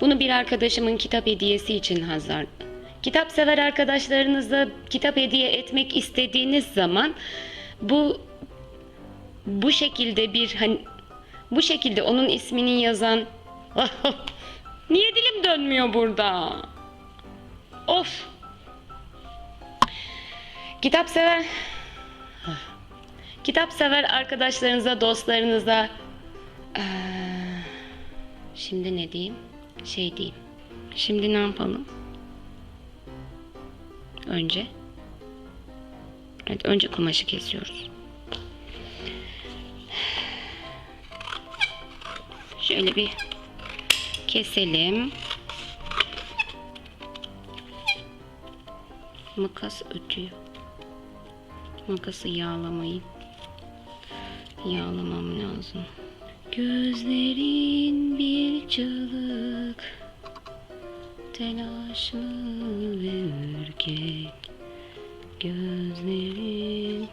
Bunu bir arkadaşımın kitap hediyesi için hazırladım. Kitap sever arkadaşlarınıza kitap hediye etmek istediğiniz zaman bu şekilde bu şekilde onun ismini yazan niye dilim dönmüyor burada? Of. Kitap sever arkadaşlarınıza, dostlarınıza şimdi ne diyeyim? Diyeyim. Şimdi ne yapalım? Önce kumaşı kesiyoruz. Şöyle bir keselim. Makas ötüyor. Makası yağlamam lazım. Gözlerin bir çığlık, telaşlı ve ürkek gözlerin.